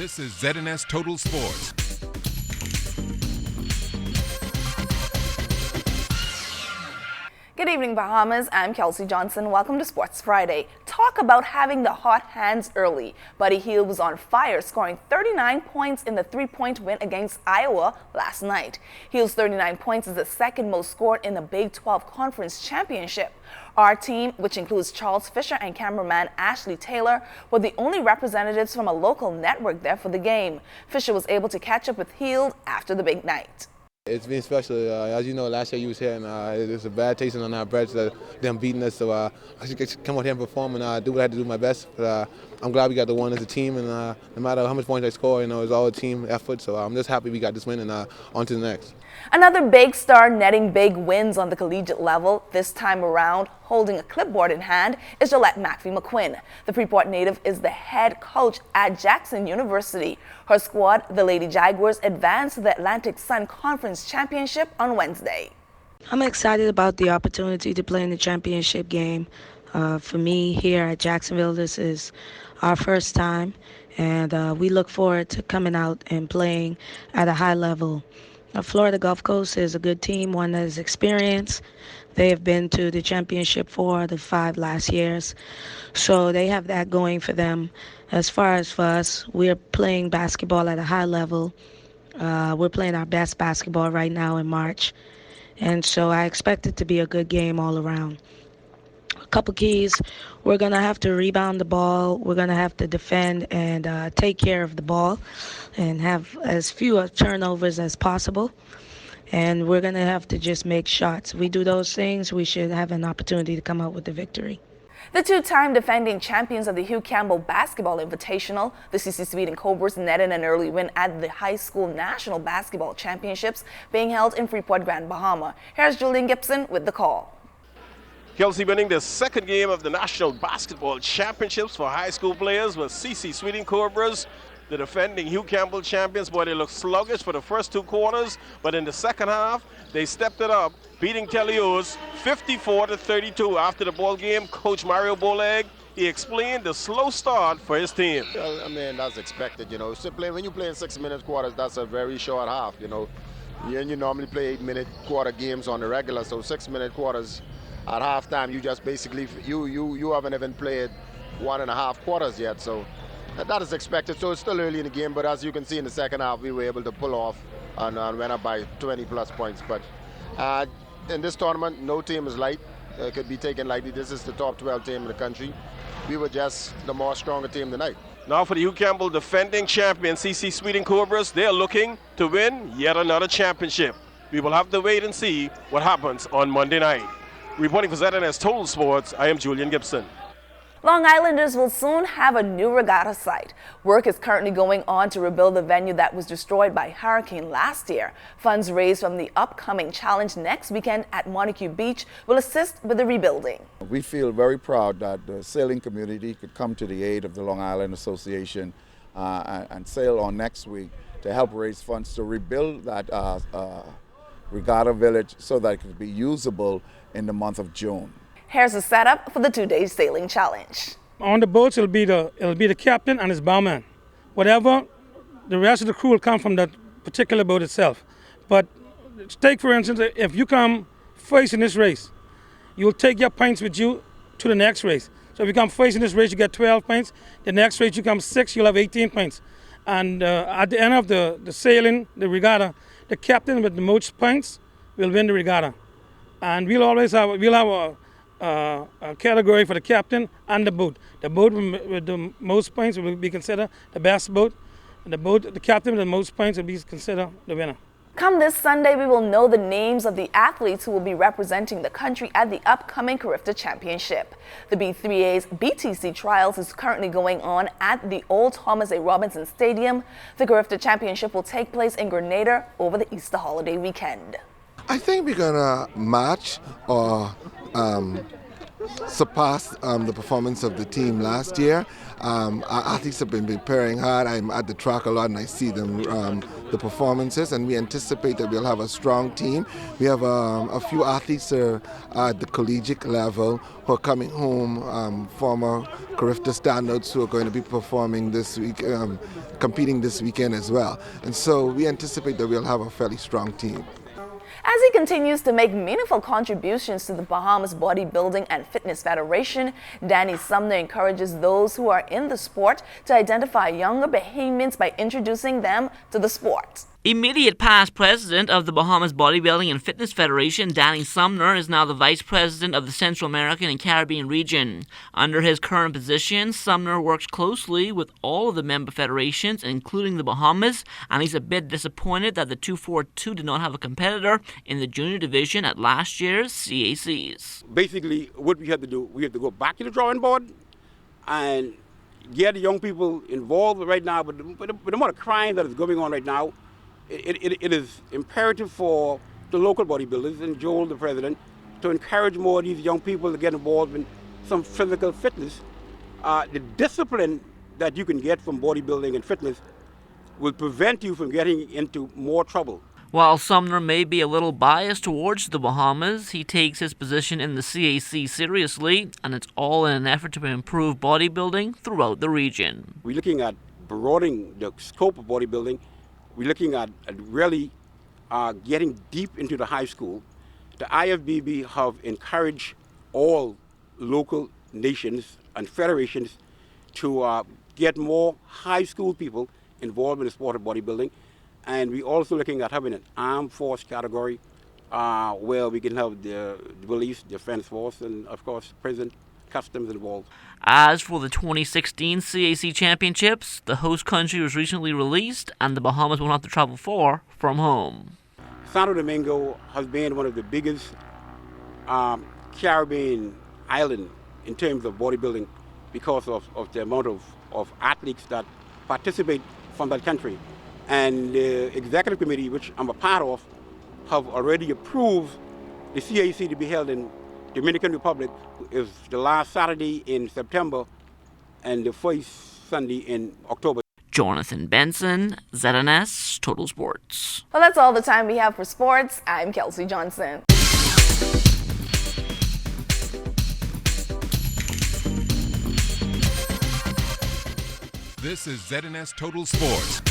This is ZNS Total Sports. Good evening, Bahamas. I'm Kelsey Johnson. Welcome to Sports Friday. Talk about having the hot hands early. Buddy Hield was on fire, scoring 39 points in the three-point win against Iowa last night. Hield's 39 points is the second most scored in the Big 12 Conference Championship. Our team, which includes Charles Fisher and cameraman Ashley Taylor, were the only representatives from a local network there for the game. Fisher was able to catch up with Hield after the big night. It's been special. As you know, last year you was here, and it's a bad taste on our breath, them beating us. So I should come out here and perform and do what I had to do my best. But I'm glad we got the one as a team, and no matter how much points I score, it's all a team effort. So I'm just happy we got this win and on to the next. Another big star netting big wins on the collegiate level. This time around, holding a clipboard in hand, is Gillette McPhee-McQuinn. The Freeport native is the head coach at Jackson University. Her squad, the Lady Jaguars, advanced to the Atlantic Sun Conference Championship on Wednesday. I'm excited about the opportunity to play in the championship game. For me here at Jacksonville, this is our first time, and we look forward to coming out and playing at a high level. Florida Gulf Coast is a good team, one that is experienced. They have been to the championship 4 of the 5 last years, so they have that going for them. As far as for us, we're playing basketball at a high level. We're playing our best basketball right now in March, and so I expect it to be a good game all around. A couple keys: we're going to have to rebound the ball, we're going to have to defend and take care of the ball and have as few turnovers as possible, and we're going to have to just make shots. If we do those things, we should have an opportunity to come out with the victory. The two-time defending champions of the Hugh Campbell Basketball Invitational, the CC Sweden Cobras, netted an early win at the High School National Basketball Championships being held in Freeport, Grand Bahama. Here's Julian Gibson with the call. Kelsey, winning the second game of the National Basketball Championships for high school players was CC Sweden Cobras, the defending Hugh Campbell champions. Boy, they looked sluggish for the first 2 quarters, but in the second half, they stepped it up, beating Telios 54-32. After the ball game, Coach Mario Boleg, he explained the slow start for his team. Well, I mean, that's expected, So when you play in 6-minute quarters, that's a very short half, You normally play 8-minute quarter games on the regular, so 6-minute quarters at halftime, you just basically, you haven't even played 1.5 quarters yet, so that is expected. So it's still early in the game, but as you can see in the second half, we were able to pull off and went up by 20-plus points. But in this tournament, no team is light. Could be taken lightly. This is the top 12 team in the country. We were just the more stronger team tonight. Now for the Hugh Campbell defending champion CC Sweden Cobras, they're looking to win yet another championship. We will have to wait and see what happens on Monday night. Reporting for ZNS Total Sports, I am Julian Gibson. Long Islanders will soon have a new regatta site. Work is currently going on to rebuild the venue that was destroyed by hurricane last year. Funds raised from the upcoming challenge next weekend at Montague Beach will assist with the rebuilding. We feel very proud that the sailing community could come to the aid of the Long Island Association and sail on next week to help raise funds to rebuild that regatta village so that it could be usable in the month of June. Here's the setup for the 2-day sailing challenge. On the boats, it'll be the captain and his bowman. Whatever, the rest of the crew will come from that particular boat itself. But take, for instance, if you come first in this race, you'll take your points with you to the next race. So if you come first in this race, you get 12 points. The next race, you come 6, you'll have 18 points. And at the end of the sailing, the regatta, the captain with the most points will win the regatta. And we'll have a category for the captain and the boat. The boat with the most points will be considered the best boat. And the captain with the most points will be considered the winner. Come this Sunday, we will know the names of the athletes who will be representing the country at the upcoming Carifta Championship. The B3A's BTC Trials is currently going on at the old Thomas A. Robinson Stadium. The Carifta Championship will take place in Grenada over the Easter holiday weekend. I think we're going to match or surpassed the performance of the team last year. Our athletes have been preparing hard. I'm at the track a lot and I see them, the performances, and we anticipate that we'll have a strong team. We have a few athletes at the collegiate level who are coming home, former Carifta standouts who are going to be performing this week, competing this weekend as well. And so we anticipate that we'll have a fairly strong team. As he continues to make meaningful contributions to the Bahamas Bodybuilding and Fitness Federation, Danny Sumner encourages those who are in the sport to identify younger Bahamians by introducing them to the sport. Immediate past president of the Bahamas Bodybuilding and Fitness Federation, Danny Sumner, is now the vice president of the Central American and Caribbean region. Under his current position, Sumner works closely with all of the member federations, including the Bahamas, and he's a bit disappointed that the 242 did not have a competitor in the junior division at last year's CACs. Basically, what we had to do, we had to go back to the drawing board and get the young people involved right now. But the amount of crime that is going on right now, it is imperative for the local bodybuilders and Joel, the president, to encourage more of these young people to get involved in some physical fitness. The discipline that you can get from bodybuilding and fitness will prevent you from getting into more trouble. While Sumner may be a little biased towards the Bahamas, he takes his position in the CAC seriously, and it's all in an effort to improve bodybuilding throughout the region. We're looking at broadening the scope of bodybuilding. We're looking at really getting deep into the high school. The IFBB have encouraged all local nations and federations to get more high school people involved in the sport of bodybuilding. And we're also looking at having an armed force category where we can have the police, defense force, and of course prison, customs involved. As for the 2016 CAC Championships, the host country was recently released and the Bahamas will not have to travel far from home. Santo Domingo has been one of the biggest Caribbean islands in terms of bodybuilding because of the amount of athletes that participate from that country. And the executive committee, which I'm a part of, have already approved the CAC to be held in Dominican Republic. Is the last Saturday in September and the first Sunday in October. Jonathan Benson, ZNS Total Sports. Well, that's all the time we have for sports. I'm Kelsey Johnson. This is ZNS Total Sports.